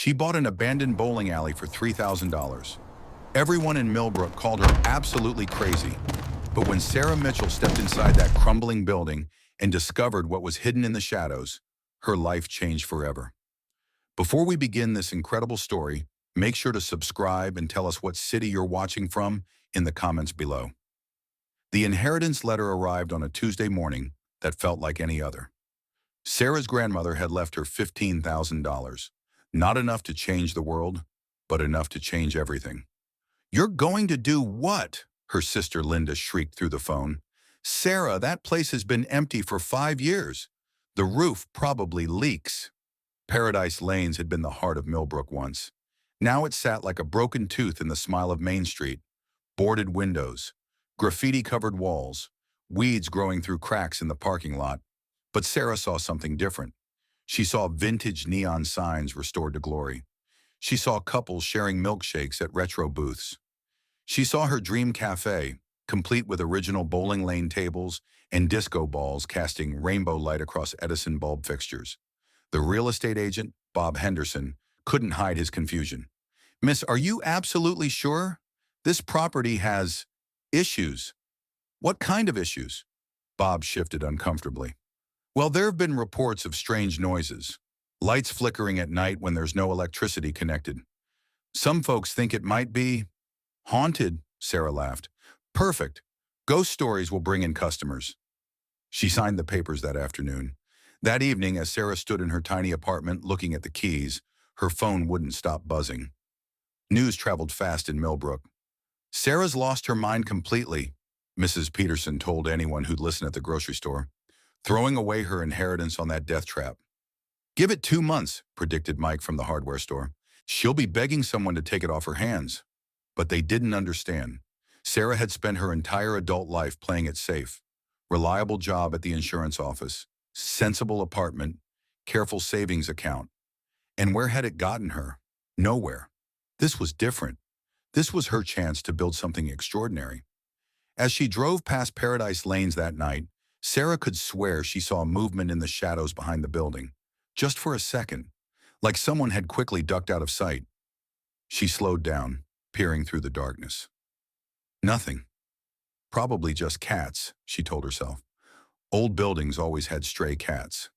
She bought an abandoned bowling alley for $3,000. Everyone in Millbrook called her absolutely crazy. But when Sarah Mitchell stepped inside that crumbling building and discovered what was hidden in the shadows, her life changed forever. Before we begin this incredible story, make sure to subscribe and tell us what city you're watching from in the comments below. The inheritance letter arrived on a Tuesday morning that felt like any other. Sarah's grandmother had left her $15,000. Not enough to change the world, but enough to change everything. "You're going to do what?" her sister Linda shrieked through the phone. "Sarah, that place has been empty for 5 years. The roof probably leaks." Paradise Lanes had been the heart of Millbrook once. Now it sat like a broken tooth in the smile of Main Street. Boarded windows, graffiti-covered walls, weeds growing through cracks in the parking lot. But Sarah saw something different. She saw vintage neon signs restored to glory. She saw couples sharing milkshakes at retro booths. She saw her dream cafe, complete with original bowling lane tables and disco balls casting rainbow light across Edison bulb fixtures. The real estate agent, Bob Henderson, couldn't hide his confusion. "Miss, are you absolutely sure? This property has issues." "What kind of issues?" Bob shifted uncomfortably. "Well, there have been reports of strange noises. Lights flickering at night when there's no electricity connected. Some folks think it might be haunted," Sarah laughed. "Perfect. Ghost stories will bring in customers." She signed the papers that afternoon. That evening, as Sarah stood in her tiny apartment looking at the keys, her phone wouldn't stop buzzing. News traveled fast in Millbrook. "Sarah's lost her mind completely," Mrs. Peterson told anyone who'd listen at the grocery store, "throwing away her inheritance on that death trap." "Give it 2 months," predicted Mike from the hardware store. "She'll be begging someone to take it off her hands." But they didn't understand. Sarah had spent her entire adult life playing it safe. Reliable job at the insurance office, sensible apartment, careful savings account. And where had it gotten her? Nowhere. This was different. This was her chance to build something extraordinary. As she drove past Paradise Lanes that night, Sarah could swear she saw movement in the shadows behind the building. Just for a second, like someone had quickly ducked out of sight. She slowed down, peering through the darkness. Nothing. Probably just cats, she told herself. Old buildings always had stray cats.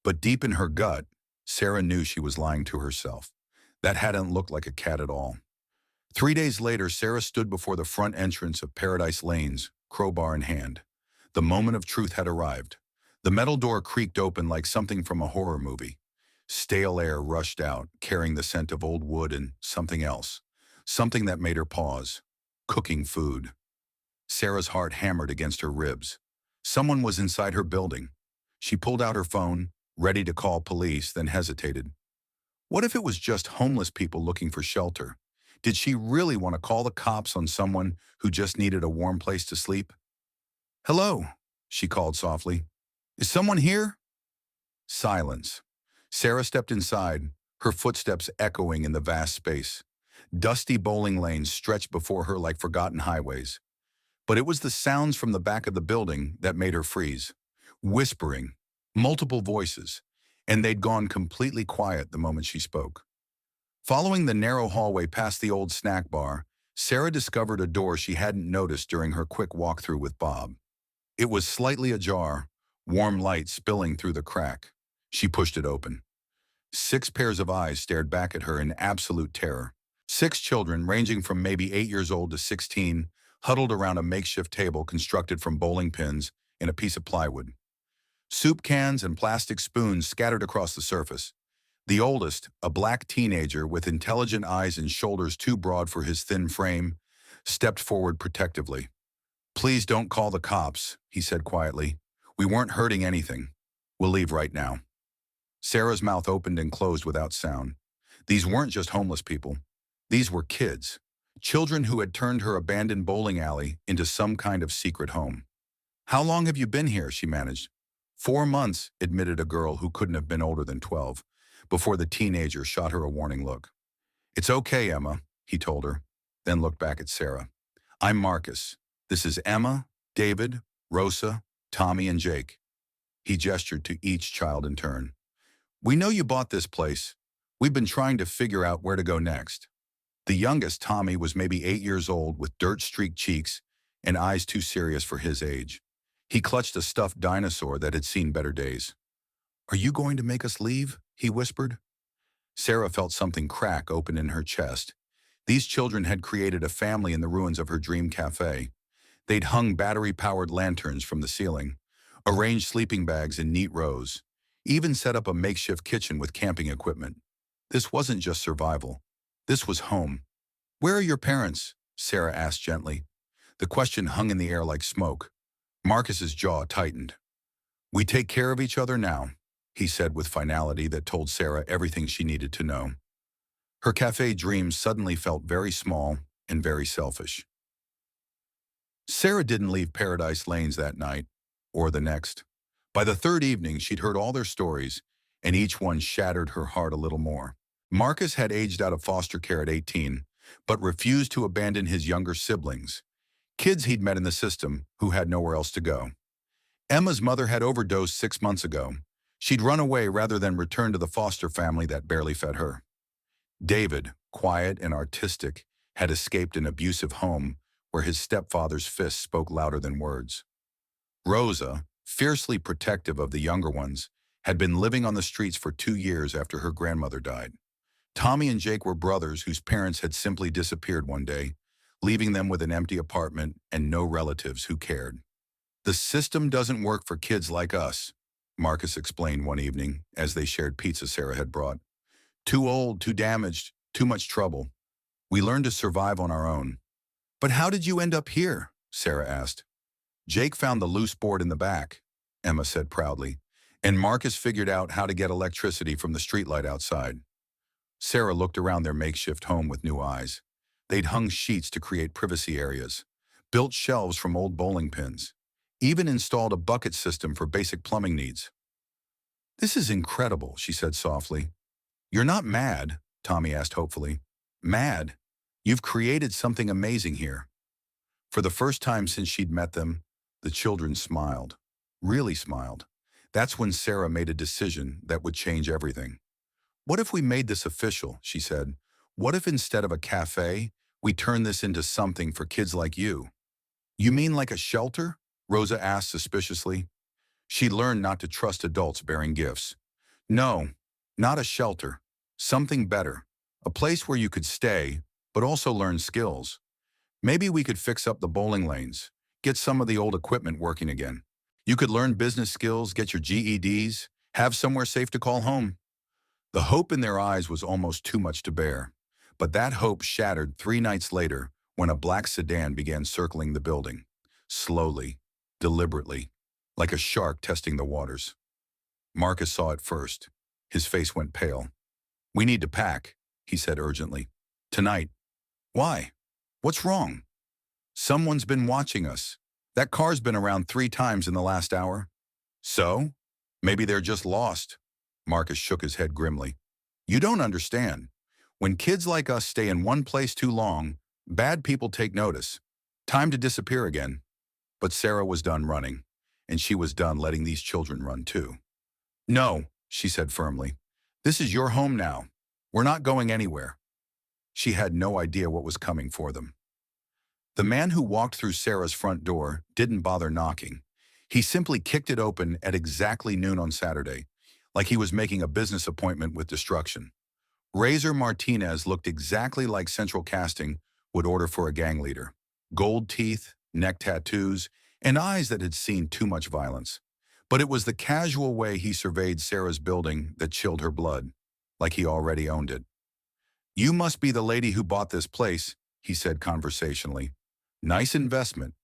But deep in her gut, Sarah knew she was lying to herself. That hadn't looked like a cat at all. 3 days later, Sarah stood before the front entrance of Paradise Lanes, crowbar in hand. The moment of truth had arrived. The metal door creaked open like something from a horror movie. Stale air rushed out, carrying the scent of old wood and something else. Something that made her pause. Cooking food. Sarah's heart hammered against her ribs. Someone was inside her building. She pulled out her phone, ready to call police, then hesitated. What if it was just homeless people looking for shelter? Did she really want to call the cops on someone who just needed a warm place to sleep? "Hello," she called softly. "Is someone here?" Silence. Sarah stepped inside, her footsteps echoing in the vast space. Dusty bowling lanes stretched before her like forgotten highways. But it was the sounds from the back of the building that made her freeze. Whispering, multiple voices, and they'd gone completely quiet the moment she spoke. Following the narrow hallway past the old snack bar, Sarah discovered a door she hadn't noticed during her quick walkthrough with Bob. It was slightly ajar, warm light spilling through the crack. She pushed it open. 6 pairs of eyes stared back at her in absolute terror. 6 children, ranging from maybe 8 years old to 16, huddled around a makeshift table constructed from bowling pins and a piece of plywood. Soup cans and plastic spoons scattered across the surface. The oldest, a black teenager with intelligent eyes and shoulders too broad for his thin frame, stepped forward protectively. "Please don't call the cops," he said quietly. "We weren't hurting anything. We'll leave right now." Sarah's mouth opened and closed without sound. These weren't just homeless people. These were kids. Children who had turned her abandoned bowling alley into some kind of secret home. "How long have you been here?" she managed. 4 months, admitted a girl who couldn't have been older than 12, before the teenager shot her a warning look. "It's okay, Emma," he told her, then looked back at Sarah. "I'm Marcus. This is Emma, David, Rosa, Tommy, and Jake." He gestured to each child in turn. "We know you bought this place. We've been trying to figure out where to go next. The youngest, Tommy, was maybe 8 years old with dirt-streaked cheeks and eyes too serious for his age. He clutched a stuffed dinosaur that had seen better days. "Are you going to make us leave?" he whispered. Sarah felt something crack open in her chest. These children had created a family in the ruins of her dream cafe. They'd hung battery-powered lanterns from the ceiling, arranged sleeping bags in neat rows, even set up a makeshift kitchen with camping equipment. This wasn't just survival. This was home. "Where are your parents?" Sarah asked gently. The question hung in the air like smoke. Marcus's jaw tightened. "We take care of each other now," he said with finality that told Sarah everything she needed to know. Her cafe dreams suddenly felt very small and very selfish. Sarah didn't leave Paradise Lanes that night, or the next. By the third evening, she'd heard all their stories, and each one shattered her heart a little more. Marcus had aged out of foster care at 18, but refused to abandon his younger siblings, kids he'd met in the system who had nowhere else to go. Emma's mother had overdosed 6 months ago. She'd run away rather than return to the foster family that barely fed her. David, quiet and artistic, had escaped an abusive home where his stepfather's fists spoke louder than words. Rosa, fiercely protective of the younger ones, had been living on the streets for 2 years after her grandmother died. Tommy and Jake were brothers whose parents had simply disappeared one day, leaving them with an empty apartment and no relatives who cared. "The system doesn't work for kids like us," Marcus explained one evening as they shared pizza Sarah had brought. "Too old, too damaged, too much trouble. We learned to survive on our own." "But how did you end up here?" Sarah asked. "Jake found the loose board in the back," Emma said proudly, "and Marcus figured out how to get electricity from the streetlight outside." Sarah looked around their makeshift home with new eyes. They'd hung sheets to create privacy areas, built shelves from old bowling pins, even installed a bucket system for basic plumbing needs. "This is incredible," she said softly. "You're not mad?" Tommy asked hopefully. "Mad? You've created something amazing here." For the first time since she'd met them, the children smiled. Really smiled. That's when Sarah made a decision that would change everything. "What if we made this official?" she said. "What if instead of a cafe, we turned this into something for kids like you?" "You mean like a shelter?" Rosa asked suspiciously. She learned not to trust adults bearing gifts. "No, not a shelter. Something better. A place where you could stay, but also learn skills. Maybe we could fix up the bowling lanes, get some of the old equipment working again. You could learn business skills, get your GEDs, have somewhere safe to call home." The hope in their eyes was almost too much to bear, but that hope shattered 3 nights later when a black sedan began circling the building, slowly, deliberately, like a shark testing the waters. Marcus saw it first. His face went pale. "We need to pack," he said urgently. "Tonight." "Why? What's wrong?" "Someone's been watching us. That car's been around 3 times in the last hour." "So? Maybe they're just lost." Marcus shook his head grimly. "You don't understand. When kids like us stay in one place too long, bad people take notice. Time to disappear again." But Sarah was done running, and she was done letting these children run too. "No," she said firmly. "This is your home now. We're not going anywhere." She had no idea what was coming for them. The man who walked through Sarah's front door didn't bother knocking. He simply kicked it open at exactly noon on Saturday, like he was making a business appointment with destruction. Razor Martinez looked exactly like Central Casting would order for a gang leader. Gold teeth, neck tattoos, and eyes that had seen too much violence. But it was the casual way he surveyed Sarah's building that chilled her blood, like he already owned it. "You must be the lady who bought this place," he said conversationally. "Nice investment.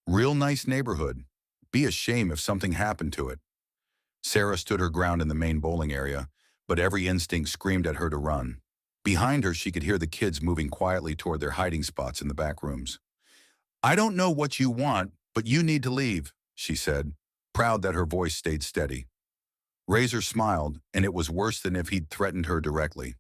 Real nice neighborhood. Be a shame if something happened to it." Sarah stood her ground in the main bowling area, but every instinct screamed at her to run. Behind her, she could hear the kids moving quietly toward their hiding spots in the back rooms. "I don't know what you want, but you need to leave," she said, proud that her voice stayed steady. Razor smiled, and it was worse than if he'd threatened her directly.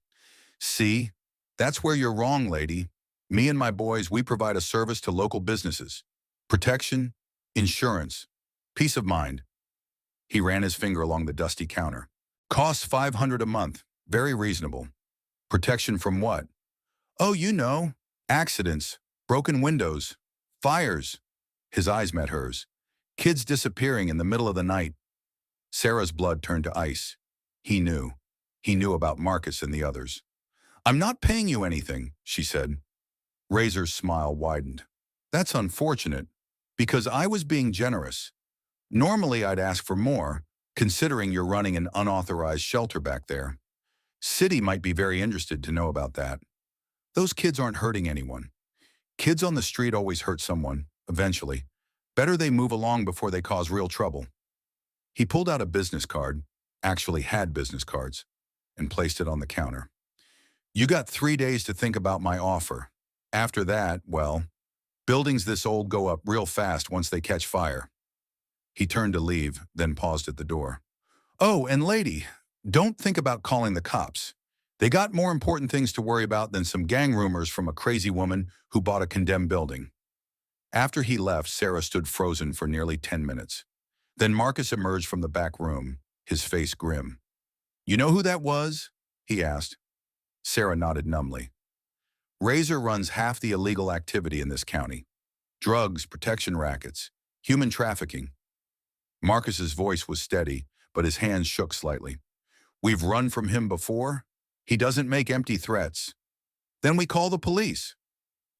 "See? That's where you're wrong, lady. Me and my boys, we provide a service to local businesses. Protection, insurance, peace of mind." He ran his finger along the dusty counter. "Costs $500 a month. Very reasonable. Protection from what? Oh, you know. Accidents, broken windows, fires. His eyes met hers. Kids disappearing in the middle of the night. Sarah's blood turned to ice. He knew. He knew about Marcus and the others. I'm not paying you anything, she said. Razor's smile widened. That's unfortunate, because I was being generous. Normally I'd ask for more, considering you're running an unauthorized shelter back there. City might be very interested to know about that. Those kids aren't hurting anyone. Kids on the street always hurt someone, eventually. Better they move along before they cause real trouble. He pulled out a business card, actually had business cards, and placed it on the counter. You got 3 days to think about my offer. After that, well, buildings this old go up real fast once they catch fire. He turned to leave, then paused at the door. Oh, and lady, don't think about calling the cops. They got more important things to worry about than some gang rumors from a crazy woman who bought a condemned building. After he left, Sarah stood frozen for nearly 10 minutes. Then Marcus emerged from the back room, his face grim. You know who that was? He asked. Sarah nodded numbly. Razor runs half the illegal activity in this county. Drugs, protection rackets, human trafficking. Marcus's voice was steady, but his hands shook slightly. We've run from him before. He doesn't make empty threats. Then we call the police.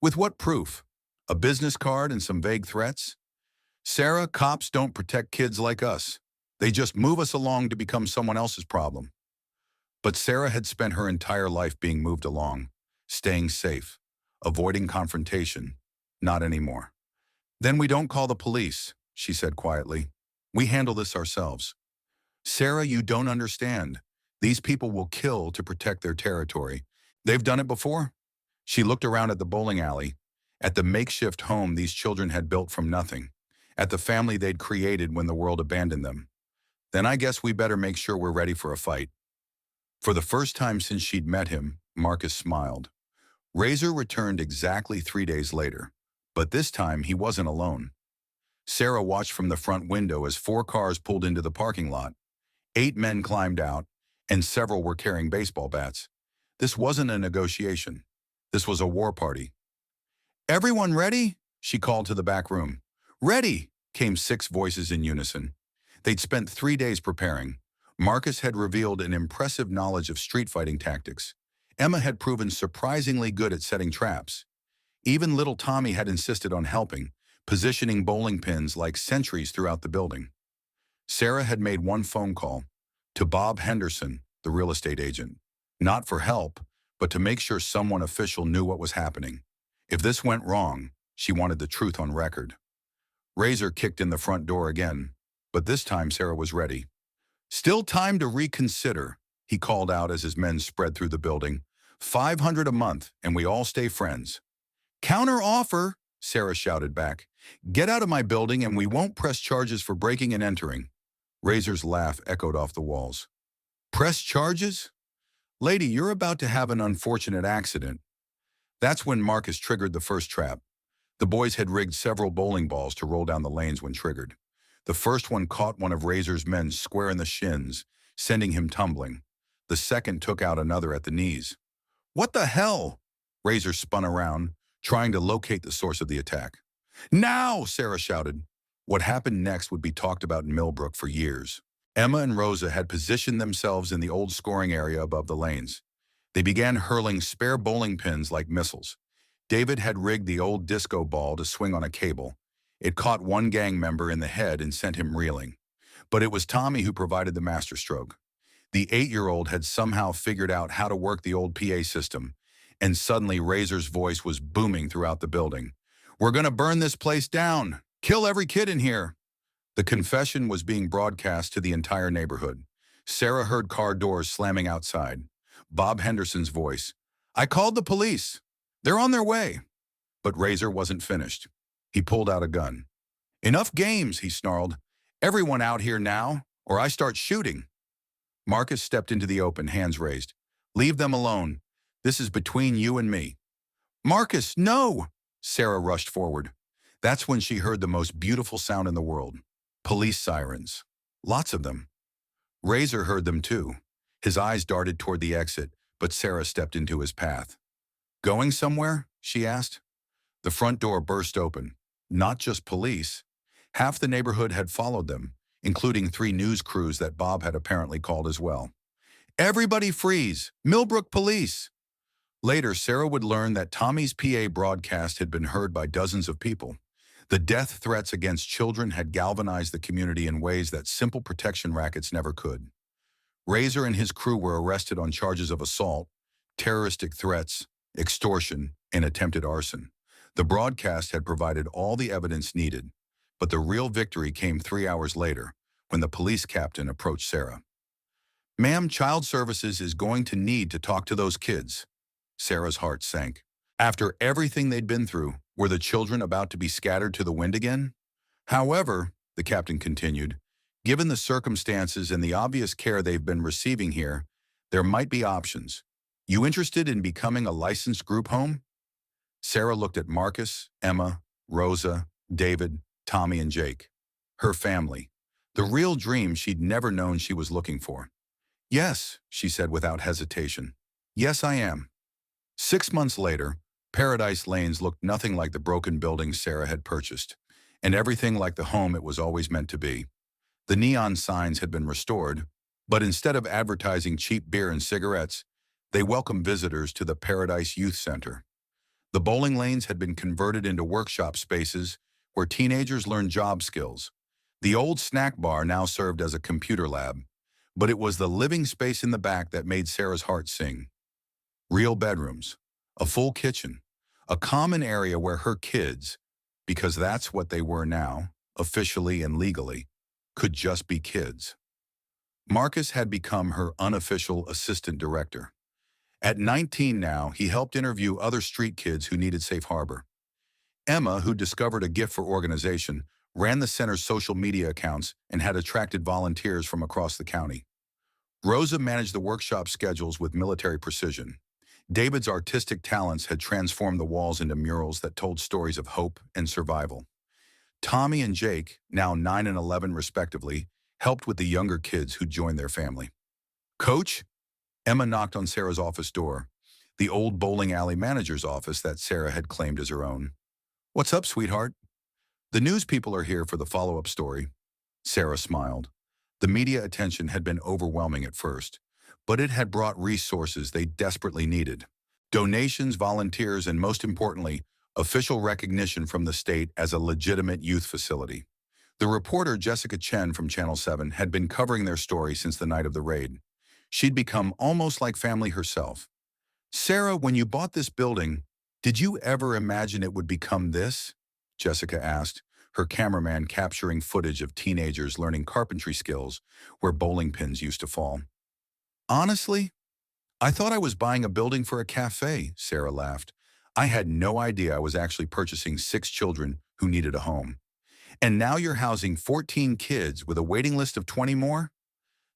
With what proof? A business card and some vague threats? Sarah, cops don't protect kids like us. They just move us along to become someone else's problem. But Sarah had spent her entire life being moved along, staying safe, avoiding confrontation. Not anymore. Then we don't call the police, she said quietly. We handle this ourselves. Sarah, you don't understand. These people will kill to protect their territory. They've done it before. She looked around at the bowling alley, at the makeshift home these children had built from nothing, at the family they'd created when the world abandoned them. Then I guess we better make sure we're ready for a fight. For the first time since she'd met him, Marcus smiled. Razor returned exactly 3 days later, but this time he wasn't alone. Sarah watched from the front window as 4 cars pulled into the parking lot. 8 men climbed out, and several were carrying baseball bats. This wasn't a negotiation. This was a war party. Everyone ready? She called to the back room. Ready, came 6 voices in unison. They'd spent 3 days preparing. Marcus had revealed an impressive knowledge of street fighting tactics. Emma had proven surprisingly good at setting traps. Even little Tommy had insisted on helping, positioning bowling pins like sentries throughout the building. Sarah had made one phone call to Bob Henderson, the real estate agent, not for help, but to make sure someone official knew what was happening. If this went wrong, she wanted the truth on record. Razor kicked in the front door again, but this time Sarah was ready. Still time to reconsider, he called out as his men spread through the building. $500 a month, and we all stay friends. Counter offer, Sarah shouted back. Get out of my building and we won't press charges for breaking and entering. Razor's laugh echoed off the walls. Press charges? Lady, you're about to have an unfortunate accident. That's when Marcus triggered the first trap. The boys had rigged several bowling balls to roll down the lanes when triggered. The first one caught one of Razor's men square in the shins, sending him tumbling. The second took out another at the knees. What the hell? Razor spun around, trying to locate the source of the attack. Now, Sarah shouted. What happened next would be talked about in Millbrook for years. Emma and Rosa had positioned themselves in the old scoring area above the lanes. They began hurling spare bowling pins like missiles. David had rigged the old disco ball to swing on a cable. It caught one gang member in the head and sent him reeling. But it was Tommy who provided the masterstroke. The 8-year-old had somehow figured out how to work the old PA system, and suddenly Razor's voice was booming throughout the building. We're gonna burn this place down! Kill every kid in here! The confession was being broadcast to the entire neighborhood. Sarah heard car doors slamming outside. Bob Henderson's voice. I called the police. They're on their way. But Razor wasn't finished. He pulled out a gun. Enough games, he snarled. Everyone out here now, or I start shooting. Marcus stepped into the open, hands raised. Leave them alone. This is between you and me. Marcus, no! Sarah rushed forward. That's when she heard the most beautiful sound in the world. Police sirens. Lots of them. Razor heard them too. His eyes darted toward the exit, but Sarah stepped into his path. "Going somewhere?" she asked. The front door burst open. Not just police. Half the neighborhood had followed them, including 3 news crews that Bob had apparently called as well. "Everybody freeze! Millbrook police!" Later, Sarah would learn that Tommy's PA broadcast had been heard by dozens of people. The death threats against children had galvanized the community in ways that simple protection rackets never could. Razor and his crew were arrested on charges of assault, terroristic threats, extortion, and attempted arson. The broadcast had provided all the evidence needed, but the real victory came 3 hours later, when the police captain approached Sarah. "Ma'am, Child Services is going to need to talk to those kids." Sarah's heart sank. After everything they'd been through, were the children about to be scattered to the wind again? "However," the captain continued, "given the circumstances and the obvious care they've been receiving here, there might be options. You interested in becoming a licensed group home?" Sarah looked at Marcus, Emma, Rosa, David, Tommy, and Jake. Her family. The real dream she'd never known she was looking for. "Yes," she said without hesitation. "Yes, I am." 6 months later, Paradise Lanes looked nothing like the broken building Sarah had purchased, and everything like the home it was always meant to be. The neon signs had been restored, but instead of advertising cheap beer and cigarettes, they welcomed visitors to the Paradise Youth Center. The bowling lanes had been converted into workshop spaces where teenagers learned job skills. The old snack bar now served as a computer lab, but it was the living space in the back that made Sarah's heart sing. Real bedrooms, a full kitchen, a common area where her kids, because that's what they were now, officially and legally, could just be kids. Marcus had become her unofficial assistant director. At 19 now, he helped interview other street kids who needed safe harbor. Emma, who discovered a gift for organization, ran the center's social media accounts and had attracted volunteers from across the county. Rosa managed the workshop schedules with military precision. David's artistic talents had transformed the walls into murals that told stories of hope and survival. Tommy and Jake, now 9 and 11 respectively, helped with the younger kids who joined their family. "Coach?" Emma knocked on Sarah's office door, the old bowling alley manager's office that Sarah had claimed as her own. "What's up, sweetheart?" "The news people are here for the follow-up story." Sarah smiled. The media attention had been overwhelming at first, but it had brought resources they desperately needed. Donations, volunteers, and most importantly, official recognition from the state as a legitimate youth facility. The reporter Jessica Chen from Channel 7 had been covering their story since the night of the raid. She'd become almost like family herself. "Sarah, when you bought this building, did you ever imagine it would become this?" Jessica asked, her cameraman capturing footage of teenagers learning carpentry skills where bowling pins used to fall. "Honestly, I thought I was buying a building for a cafe," Sarah laughed. "I had no idea I was actually purchasing 6 children who needed a home. And now you're housing 14 kids with a waiting list of 20 more?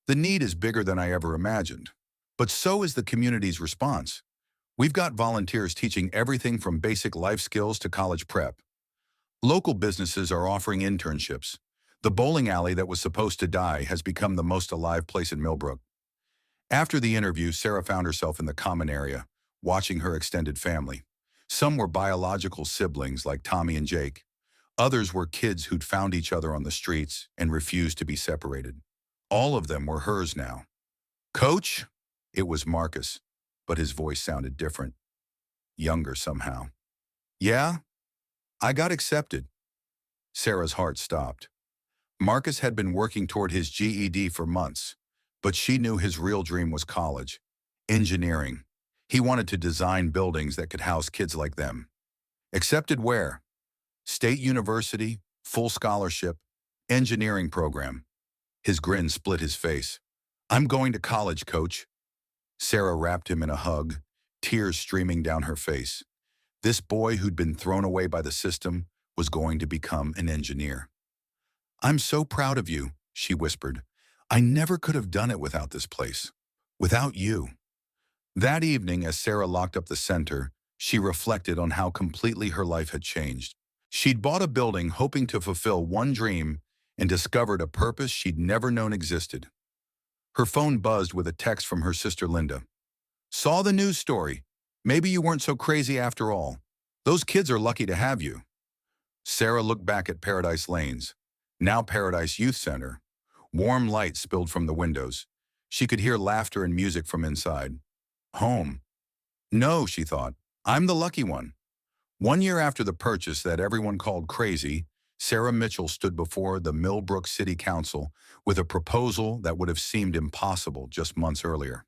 The need is bigger than I ever imagined. But so is the community's response. We've got volunteers teaching everything from basic life skills to college prep. Local businesses are offering internships. The bowling alley that was supposed to die has become the most alive place in Millbrook." After the interview, Sarah found herself in the common area, watching her extended family. Some were biological siblings like Tommy and Jake. Others were kids who'd found each other on the streets and refused to be separated. All of them were hers now. "Coach?" It was Marcus, but his voice sounded different. Younger somehow. "Yeah? I got accepted." Sarah's heart stopped. Marcus had been working toward his GED for months, but she knew his real dream was college. Engineering. He wanted to design buildings that could house kids like them. "Accepted where?" "State University, full scholarship, engineering program." His grin split his face. "I'm going to college, Coach." Sarah wrapped him in a hug, tears streaming down her face. This boy who'd been thrown away by the system was going to become an engineer. "I'm so proud of you," she whispered. "I never could have done it without this place. Without you." That evening, as Sarah locked up the center, she reflected on how completely her life had changed. She'd bought a building hoping to fulfill one dream and discovered a purpose she'd never known existed. Her phone buzzed with a text from her sister Linda. Saw the news story. Maybe you weren't so crazy after all. Those kids are lucky to have you. Sarah looked back at Paradise Lanes, now Paradise Youth Center. Warm light spilled from the windows. She could hear laughter and music from inside. Home. No, she thought. I'm the lucky one. 1 year after the purchase that everyone called crazy, Sarah Mitchell stood before the Millbrook City Council with a proposal that would have seemed impossible just months earlier.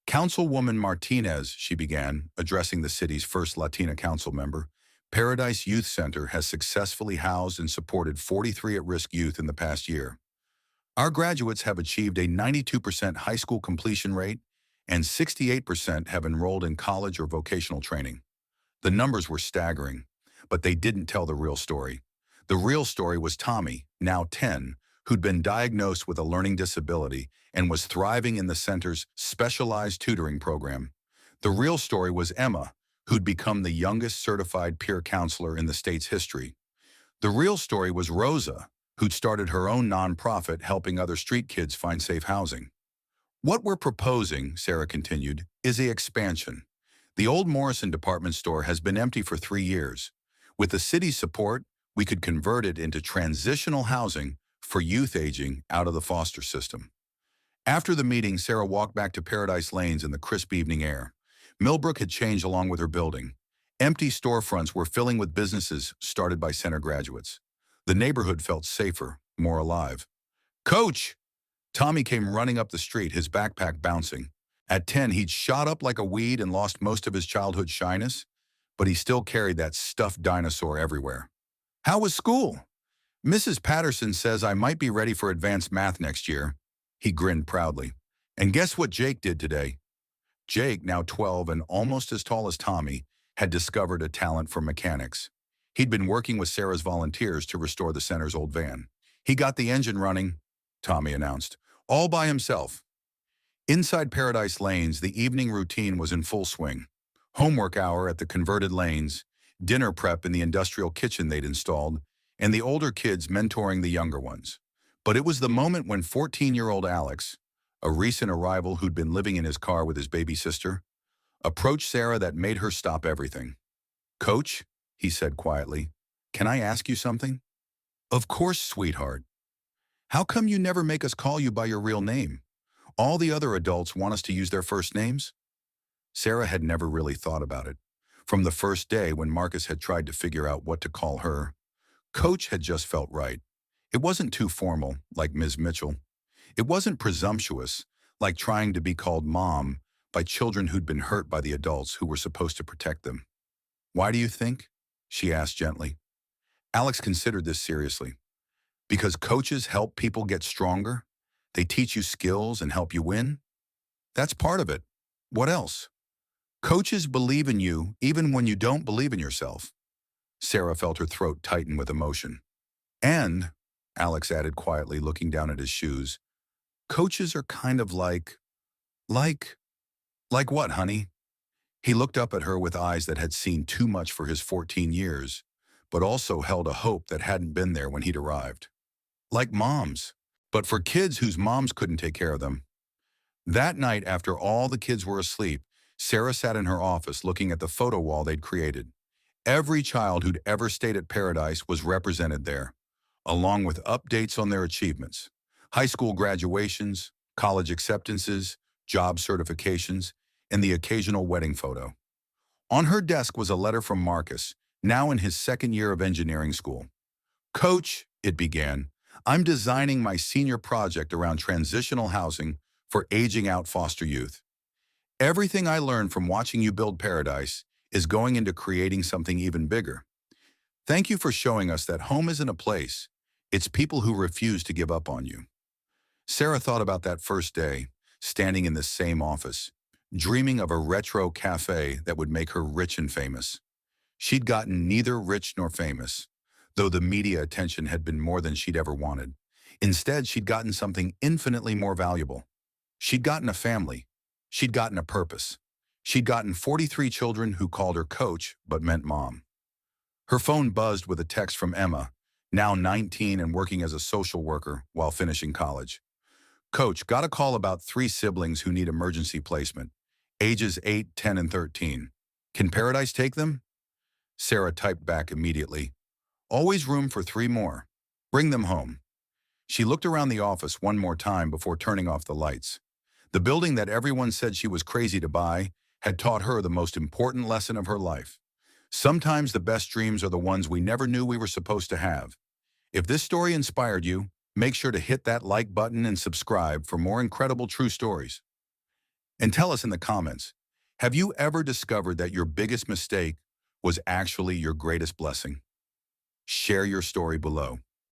Councilwoman Martinez, she began, addressing the city's first Latina council member, Paradise Youth Center has successfully housed and supported 43 at-risk youth in the past year. Our graduates have achieved a 92% high school completion rate, and 68% have enrolled in college or vocational training. The numbers were staggering, but they didn't tell the real story. The real story was Tommy, now 10, who'd been diagnosed with a learning disability and was thriving in the center's specialized tutoring program. The real story was Emma, who'd become the youngest certified peer counselor in the state's history. The real story was Rosa, who'd started her own nonprofit helping other street kids find safe housing. What we're proposing, Sarah continued, is the expansion. The old Morrison department store has been empty for 3 years. With the city's support, we could convert it into transitional housing for youth aging out of the foster system. After the meeting, Sarah walked back to Paradise Lanes in the crisp evening air. Millbrook had changed along with her building. Empty storefronts were filling with businesses started by center graduates. The neighborhood felt safer, more alive. Coach! Tommy came running up the street, his backpack bouncing. At 10, he'd shot up like a weed and lost most of his childhood shyness, but he still carried that stuffed dinosaur everywhere. How was school? Mrs. Patterson says I might be ready for advanced math next year. He grinned proudly. And guess what Jake did today? Jake, now 12 and almost as tall as Tommy, had discovered a talent for mechanics. He'd been working with Sarah's volunteers to restore the center's old van. He got the engine running, Tommy announced, all by himself. Inside Paradise Lanes, the evening routine was in full swing. Homework hour at the converted lanes, dinner prep in the industrial kitchen they'd installed, and the older kids mentoring the younger ones. But it was the moment when 14-year-old Alex, a recent arrival who'd been living in his car with his baby sister, approached Sarah that made her stop everything. Coach, he said quietly, can I ask you something? Of course, sweetheart. How come you never make us call you by your real name? All the other adults want us to use their first names? Sarah had never really thought about it. From the first day when Marcus had tried to figure out what to call her, Coach had just felt right. It wasn't too formal, like Ms. Mitchell. It wasn't presumptuous, like trying to be called Mom by children who'd been hurt by the adults who were supposed to protect them. Why do you think? She asked gently. Alex considered this seriously. Because coaches help people get stronger? They teach you skills and help you win? That's part of it. What else? Coaches believe in you even when you don't believe in yourself. Sarah felt her throat tighten with emotion. And, Alex added quietly, looking down at his shoes, coaches are kind of like what, honey? He looked up at her with eyes that had seen too much for his 14 years, but also held a hope that hadn't been there when he'd arrived. Like moms, but for kids whose moms couldn't take care of them. That night, after all the kids were asleep, Sarah sat in her office looking at the photo wall they'd created. Every child who'd ever stayed at Paradise was represented there, along with updates on their achievements, high school graduations, college acceptances, job certifications, and the occasional wedding photo. On her desk was a letter from Marcus, now in his second year of engineering school. Coach, it began, I'm designing my senior project around transitional housing for aging out foster youth. Everything I learned from watching you build Paradise is going into creating something even bigger. Thank you for showing us that home isn't a place. It's people who refuse to give up on you. Sarah thought about that first day, standing in the same office, dreaming of a retro cafe that would make her rich and famous. She'd gotten neither rich nor famous, though the media attention had been more than she'd ever wanted. Instead, she'd gotten something infinitely more valuable. She'd gotten a family. She'd gotten a purpose. She'd gotten 43 children who called her coach but meant mom. Her phone buzzed with a text from Emma, now 19 and working as a social worker while finishing college. Coach, got a call about 3 siblings who need emergency placement. ages 8, 10, and 13. Can Paradise take them? Sarah typed back immediately. Always room for 3 more. Bring them home. She looked around the office one more time before turning off the lights. The building that everyone said she was crazy to buy had taught her the most important lesson of her life. Sometimes the best dreams are the ones we never knew we were supposed to have. If this story inspired you, make sure to hit that like button and subscribe for more incredible true stories. And tell us in the comments, have you ever discovered that your biggest mistake was actually your greatest blessing? Share your story below.